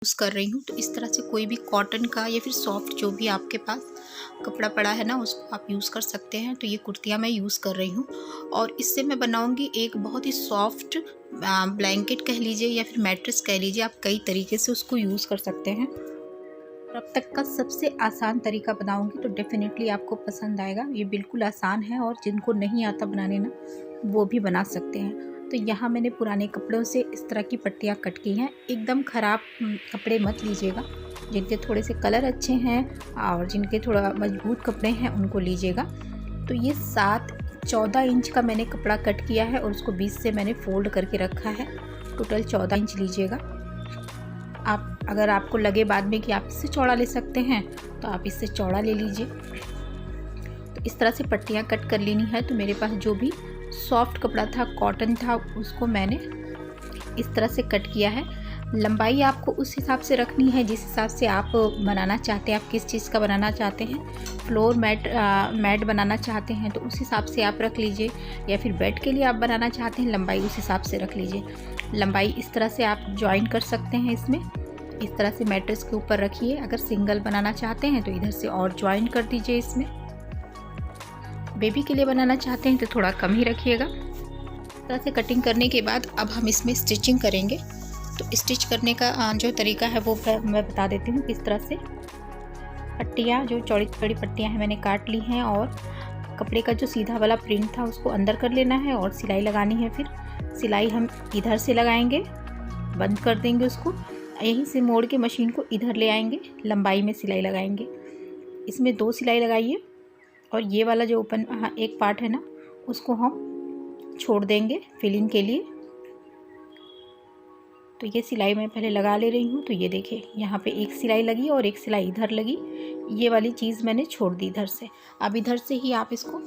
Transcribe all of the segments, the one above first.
Use कर रही हूँ। तो इस तरह से कोई भी कॉटन का या फिर सॉफ्ट जो भी आपके पास कपड़ा पड़ा है ना, उसको आप यूज़ कर सकते हैं। तो ये कुर्तियाँ मैं यूज़ कर रही हूँ और इससे मैं बनाऊँगी एक बहुत ही सॉफ्ट ब्लैंकेट कह लीजिए या फिर मैट्रेस कह लीजिए, आप कई तरीके से उसको यूज़ कर सकते हैं। और अब तक का सबसे आसान तरीका बनाऊँगी तो डेफ़िनेटली आपको पसंद आएगा। ये बिल्कुल आसान है और जिनको नहीं आता बनाने ना, वो भी बना सकते हैं। तो यहाँ मैंने पुराने कपड़ों से इस तरह की पट्टियाँ कट की हैं। एकदम ख़राब कपड़े मत लीजिएगा, जिनके थोड़े से कलर अच्छे हैं और जिनके थोड़ा मजबूत कपड़े हैं उनको लीजिएगा। तो ये 14 इंच का मैंने कपड़ा कट किया है और उसको 20 से मैंने फोल्ड करके रखा है। टोटल 14 इंच लीजिएगा। आप अगर आपको लगे बाद में कि आप इससे चौड़ा ले सकते हैं तो आप इससे चौड़ा ले लीजिए। तो इस तरह से पट्टियाँ कट कर लेनी है। तो मेरे पास जो भी सॉफ्ट कपड़ा था, कॉटन था, उसको मैंने इस तरह से कट किया है। लंबाई आपको उस हिसाब से रखनी है जिस हिसाब से आप बनाना चाहते हैं। आप किस चीज़ का बनाना चाहते हैं, फ्लोर मैट बनाना चाहते हैं तो उस हिसाब से आप रख लीजिए, या फिर बेड के लिए आप बनाना चाहते हैं लंबाई उस हिसाब से रख लीजिए। लंबाई इस तरह से आप ज्वाइन कर सकते हैं। इसमें इस तरह से मैट्रेस के ऊपर रखिए। अगर सिंगल बनाना चाहते हैं तो इधर से और ज्वाइन कर दीजिए। इसमें बेबी के लिए बनाना चाहते हैं तो थोड़ा कम ही रखिएगा। इस तरह से कटिंग करने के बाद अब हम इसमें स्टिचिंग करेंगे। तो स्टिच करने का जो तरीका है वो मैं बता देती हूँ किस तरह से। पट्टियाँ जो चौड़ी चौड़ी पट्टियाँ हैं मैंने काट ली हैं और कपड़े का जो सीधा वाला प्रिंट था उसको अंदर कर लेना है और सिलाई लगानी है। फिर सिलाई हम इधर से लगाएंगे, बंद कर देंगे उसको, यहीं से मोड़ के मशीन को इधर ले आएंगे, लंबाई में सिलाई लगाएंगे। इसमें 2 सिलाई लगाइए और ये वाला जो ओपन एक पार्ट है ना, उसको हम छोड़ देंगे फिलिंग के लिए। तो ये सिलाई मैं पहले लगा ले रही हूँ। तो ये देखिए यहाँ पे एक सिलाई लगी और एक सिलाई इधर लगी। ये वाली चीज़ मैंने छोड़ दी इधर से। अब इधर से ही आप इसको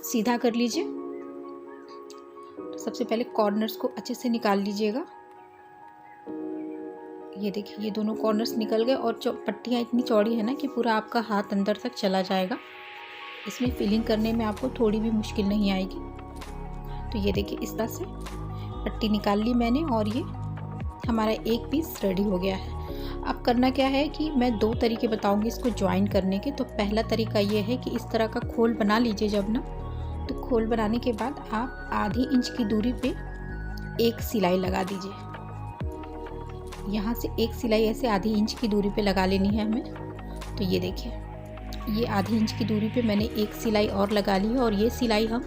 सीधा कर लीजिए। तो सबसे पहले कॉर्नर्स को अच्छे से निकाल लीजिएगा। ये देखिए ये दोनों कॉर्नर्स निकल गए और पट्टियाँ इतनी चौड़ी है ना कि पूरा आपका हाथ अंदर तक चला जाएगा। इसमें फिलिंग करने में आपको थोड़ी भी मुश्किल नहीं आएगी। तो ये देखिए इस तरह से पट्टी निकाल ली मैंने और ये हमारा एक पीस रेडी हो गया है। अब करना क्या है कि मैं 2 तरीके बताऊंगी इसको ज्वाइन करने के। तो पहला तरीका ये है कि इस तरह का खोल बना लीजिए जब ना, तो खोल बनाने के बाद आप आधी इंच की दूरी पे एक सिलाई लगा दीजिए। यहाँ से एक सिलाई ऐसे आधी इंच की दूरी पे लगा लेनी है हमें। तो ये देखिए ये आधी इंच की दूरी पे मैंने एक सिलाई और लगा ली है और ये सिलाई हम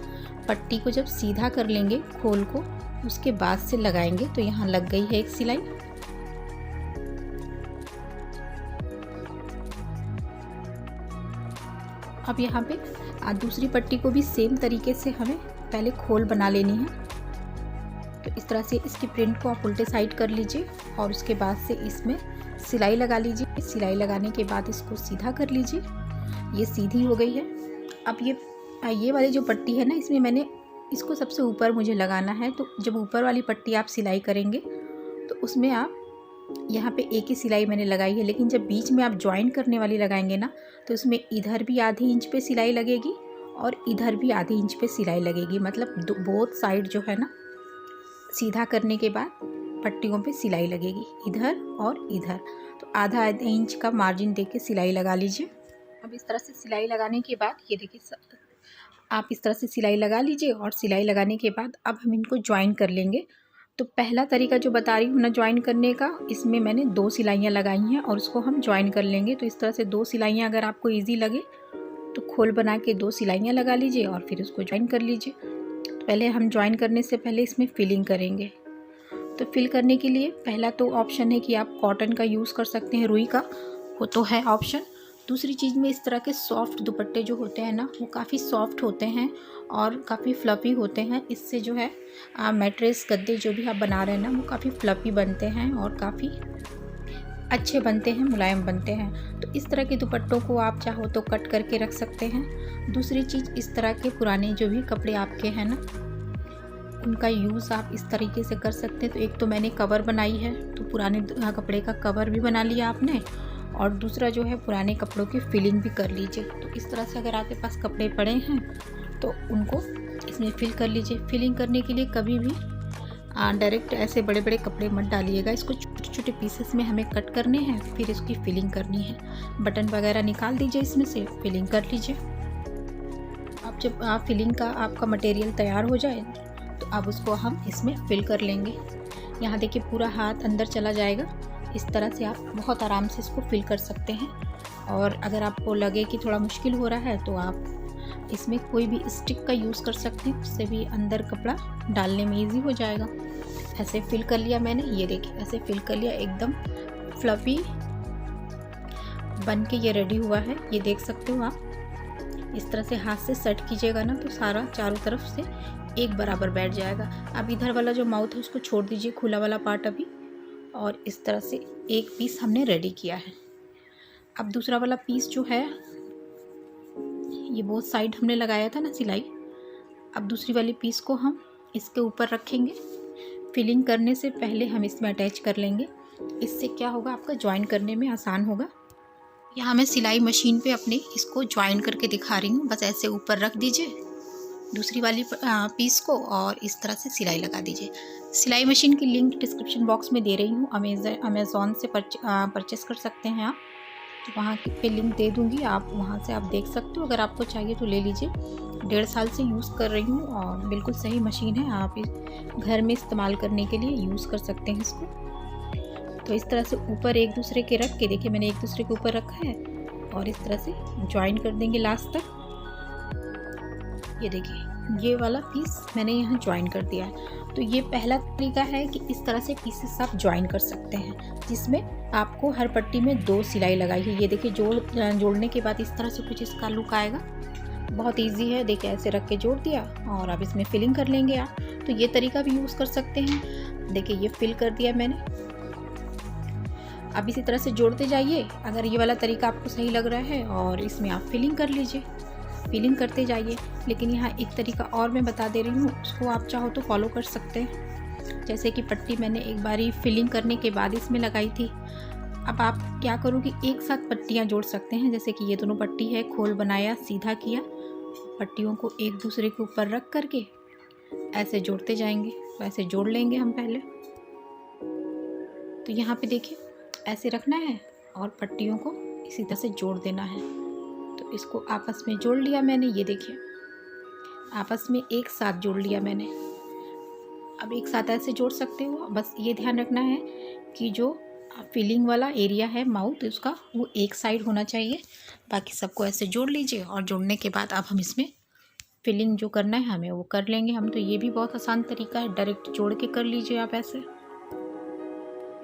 पट्टी को जब सीधा कर लेंगे खोल को, उसके बाद से लगाएंगे। तो यहाँ लग गई है एक सिलाई। अब यहाँ पे दूसरी पट्टी को भी सेम तरीके से हमें पहले खोल बना लेनी है। तो इस तरह से इसकी प्रिंट को आप उल्टे साइड कर लीजिए और उसके बाद से इसमें सिलाई लगा लीजिए। सिलाई लगाने के बाद इसको सीधा कर लीजिए। ये सीधी हो गई है। अब ये वाली जो पट्टी है ना, इसमें मैंने इसको सबसे ऊपर मुझे लगाना है। तो जब ऊपर वाली पट्टी आप सिलाई करेंगे तो उसमें आप यहाँ पे एक ही सिलाई मैंने लगाई है, लेकिन जब बीच में आप ज्वाइन करने वाली लगाएंगे ना, तो उसमें इधर भी आधी इंच पे सिलाई लगेगी और इधर भी आधी इंच पे सिलाई लगेगी। मतलब बोथ साइड जो है ना, सीधा करने के बाद पट्टियों पे सिलाई लगेगी इधर और इधर। तो आधा इंच का मार्जिन दे के सिलाई लगा लीजिए। अब इस तरह से सिलाई लगाने के बाद ये देखिए आप इस तरह से सिलाई लगा लीजिए और सिलाई लगाने के बाद अब हम इनको ज्वाइन कर लेंगे। तो पहला तरीका जो बता रही हूँ ना ज्वाइन करने का, इसमें मैंने 2 सिलाइयाँ लगाई हैं और उसको हम ज्वाइन कर लेंगे। तो इस तरह से 2 सिलाइयाँ अगर आपको ईजी लगे तो खोल बना के 2 सिलाइयाँ लगा लीजिए और फिर उसको ज्वाइन कर लीजिए। तो पहले हम ज्वाइन करने से पहले इसमें फिलिंग करेंगे। तो फिल करने के लिए पहला तो ऑप्शन है कि आप कॉटन का यूज़ कर सकते हैं, रुई का, वो तो है ऑप्शन। दूसरी चीज़ में इस तरह के सॉफ्ट दुपट्टे जो होते हैं ना, वो काफ़ी सॉफ्ट होते हैं और काफ़ी फ्लफ़ी होते हैं। इससे जो है मैट्रेस गद्दे जो भी आप बना रहे हैं ना, वो काफ़ी फ्लफ़ी बनते हैं और काफ़ी अच्छे बनते हैं, मुलायम बनते हैं। तो इस तरह के दुपट्टों को आप चाहो तो कट करके रख सकते हैं। दूसरी चीज़, इस तरह के पुराने जो भी कपड़े आपके हैं ना, उनका यूज़ आप इस तरीके से कर सकते हैं। तो एक तो मैंने कवर बनाई है, तो पुराने कपड़े का कवर भी बना लिया आपने, और दूसरा जो है पुराने कपड़ों की फिलिंग भी कर लीजिए। तो इस तरह से अगर आपके पास कपड़े पड़े हैं तो उनको इसमें फिल कर लीजिए। फिलिंग करने के लिए कभी भी डायरेक्ट ऐसे बड़े बड़े कपड़े मत डालिएगा, इसको छोटे पीसेस में हमें कट करने हैं, फिर इसकी फिलिंग करनी है। बटन वगैरह निकाल दीजिए, इसमें से फिलिंग कर लीजिए। अब जब आप फिलिंग का आपका मटेरियल तैयार हो जाए तो अब उसको हम इसमें फिल कर लेंगे। यहाँ देखिए पूरा हाथ अंदर चला जाएगा। इस तरह से आप बहुत आराम से इसको फिल कर सकते हैं। और अगर आपको लगे कि थोड़ा मुश्किल हो रहा है तो आप इसमें कोई भी स्टिक का यूज़ कर सकते हैं, उससे भी अंदर कपड़ा डालने में ईजी हो जाएगा। ऐसे फिल कर लिया मैंने, ये देखिए ऐसे फिल कर लिया, एकदम फ्लफी बन के ये रेडी हुआ है। ये देख सकते हो आप। इस तरह से हाथ से सेट कीजिएगा ना तो सारा चारों तरफ से एक बराबर बैठ जाएगा। अब इधर वाला जो माउथ है उसको छोड़ दीजिए, खुला वाला पार्ट अभी। और इस तरह से एक पीस हमने रेडी किया है। अब दूसरा वाला पीस जो है, ये बोथ साइड हमने लगाया था ना सिलाई। अब दूसरी वाली पीस को हम इसके ऊपर रखेंगे। फिलिंग करने से पहले हम इसमें अटैच कर लेंगे। इससे क्या होगा, आपका ज्वाइन करने में आसान होगा। यहाँ मैं सिलाई मशीन पे अपने इसको ज्वाइन करके दिखा रही हूँ। बस ऐसे ऊपर रख दीजिए दूसरी वाली पीस को और इस तरह से सिलाई लगा दीजिए। सिलाई मशीन की लिंक डिस्क्रिप्शन बॉक्स में दे रही हूँ। अमेज़ॉन से परचेस कर सकते हैं आप, तो वहाँ पे लिंक दे दूँगी, आप वहाँ से आप देख सकते हो। अगर आपको चाहिए तो ले लीजिए। 1.5 साल से यूज़ कर रही हूँ और बिल्कुल सही मशीन है। आप घर में इस्तेमाल करने के लिए यूज़ कर सकते हैं इसको। तो इस तरह से ऊपर एक दूसरे के रख के, देखिए मैंने एक दूसरे के ऊपर रखा है और इस तरह से ज्वाइन कर देंगे लास्ट तक। ये देखिए ये वाला पीस मैंने यहाँ ज्वाइन कर दिया है। तो ये पहला तरीका है कि इस तरह से पीसेस आप ज्वाइन कर सकते हैं, जिसमें आपको हर पट्टी में 2 सिलाई लगाई है। ये देखिए जोड़ने के बाद इस तरह से कुछ इसका लुक आएगा। बहुत इजी है, देखिए ऐसे रख के जोड़ दिया और अब इसमें फिलिंग कर लेंगे आप। तो ये तरीका भी यूज़ कर सकते हैं। देखिए ये फिल कर दिया मैंने। अब इसी तरह से जोड़ते जाइए अगर ये वाला तरीका आपको सही लग रहा है, और इसमें आप फिलिंग कर लीजिए, फिलिंग करते जाइए। लेकिन यहाँ एक तरीका और मैं बता दे रही हूँ, उसको आप चाहो तो फॉलो कर सकते हैं। जैसे कि पट्टी मैंने एक बारी फिलिंग करने के बाद इसमें लगाई थी। अब आप क्या करो कि एक साथ पट्टियाँ जोड़ सकते हैं। जैसे कि ये दोनों पट्टी है, खोल बनाया, सीधा किया, पट्टियों को एक दूसरे के ऊपर रख करके ऐसे जोड़ते जाएंगे। तो ऐसे जोड़ लेंगे हम पहले। तो यहाँ पे देखिए ऐसे रखना है और पट्टियों को इसी तरह से जोड़ देना है। तो इसको आपस में जोड़ लिया मैंने, ये देखिए आपस में एक साथ जोड़ लिया मैंने। अब एक साथ ऐसे जोड़ सकते हो। बस ये ध्यान रखना है कि जो फिलिंग वाला एरिया है माउथ, उसका वो एक साइड होना चाहिए। बाकी सबको ऐसे जोड़ लीजिए और जोड़ने के बाद अब हम इसमें फिलिंग जो करना है हमें वो कर लेंगे हम। तो ये भी बहुत आसान तरीका है, डायरेक्ट जोड़ के कर लीजिए आप ऐसे।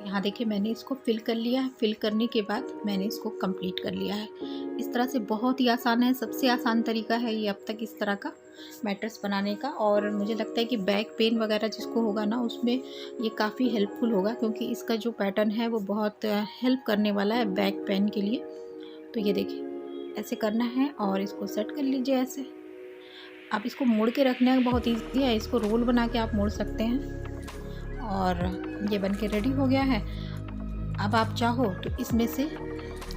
यहाँ देखिए मैंने इसको फिल कर लिया है। फिल करने के बाद मैंने इसको कंप्लीट कर लिया है। इस तरह से बहुत ही आसान है, सबसे आसान तरीका है ये अब तक इस तरह का मैट्रेस बनाने का। और मुझे लगता है कि बैक पेन वगैरह जिसको होगा ना, उसमें ये काफ़ी हेल्पफुल होगा, क्योंकि इसका जो पैटर्न है वो बहुत हेल्प करने वाला है बैक पेन के लिए। तो ये देखिए ऐसे करना है और इसको सेट कर लीजिए ऐसे। आप इसको मोड़ के रखना है, बहुत ईजी है। इसको रोल बना के आप मोड़ सकते हैं। और ये बन के रेडी हो गया है। अब आप चाहो तो इसमें से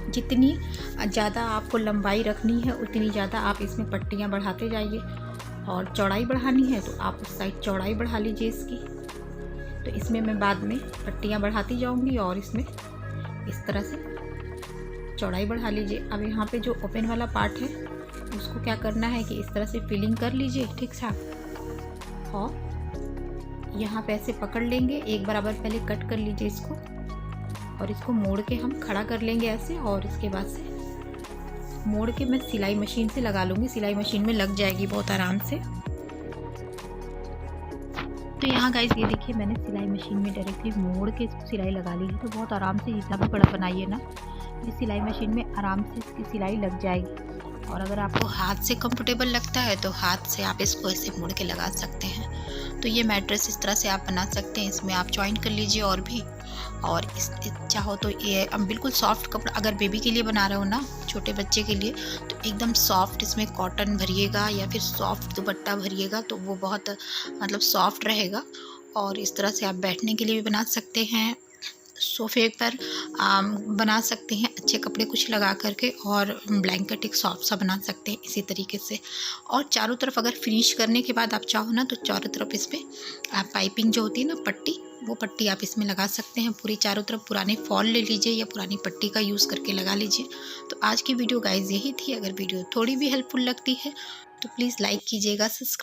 जितनी ज़्यादा आपको लंबाई रखनी है उतनी ज़्यादा आप इसमें पट्टियाँ बढ़ाते जाइए, और चौड़ाई बढ़ानी है तो आप उस साइड चौड़ाई बढ़ा लीजिए इसकी। तो इसमें मैं बाद में पट्टियाँ बढ़ाती जाऊँगी और इसमें इस तरह से चौड़ाई बढ़ा लीजिए। अब यहाँ पे जो ओपन वाला पार्ट है उसको क्या करना है कि इस तरह से फिलिंग कर लीजिए ठीक ठाक, और यहाँ पे ऐसे पकड़ लेंगे, एक बराबर पहले कट कर लीजिए इसको, और इसको मोड़ के हम खड़ा कर लेंगे ऐसे। और इसके बाद से मोड़ के मैं सिलाई मशीन से लगा लूँगी। सिलाई मशीन में लग जाएगी बहुत आराम से। तो यहाँ गाइस ये देखिए मैंने सिलाई मशीन में डायरेक्टली मोड़ के इसको सिलाई लगा ली है। तो बहुत आराम से, जितना भी बड़ा बनाइए ना, इस सिलाई मशीन में आराम से इसकी सिलाई लग जाएगी। और अगर आपको हाथ से कंफर्टेबल लगता है तो हाथ से आप इसको ऐसे मोड़ के लगा सकते हैं। तो ये मैट्रेस इस तरह से आप बना सकते हैं। इसमें आप ज्वाइन कर लीजिए और भी, और इस चाहो तो ये बिल्कुल सॉफ्ट कपड़ा, अगर बेबी के लिए बना रहे हो ना, छोटे बच्चे के लिए, तो एकदम सॉफ्ट इसमें कॉटन भरिएगा या फिर सॉफ्ट दुपट्टा भरिएगा तो वो बहुत मतलब सॉफ्ट रहेगा। और इस तरह से आप बैठने के लिए भी बना सकते हैं, सोफ़े पर बना सकते हैं अच्छे कपड़े कुछ लगा करके, और ब्लैंकेट एक सॉफ्ट सा बना सकते हैं इसी तरीके से। और चारों तरफ अगर फिनिश करने के बाद आप चाहो ना तो चारों तरफ इसमें पाइपिंग जो होती है ना, पट्टी, वो पट्टी आप इसमें लगा सकते हैं पूरी चारों तरफ। पुराने फॉल ले लीजिए या पुरानी पट्टी का यूज़ करके लगा लीजिए। तो आज की वीडियो गाइज यही थी। अगर वीडियो थोड़ी भी हेल्पफुल लगती है तो प्लीज़ लाइक कीजिएगा, सब्सक्राइब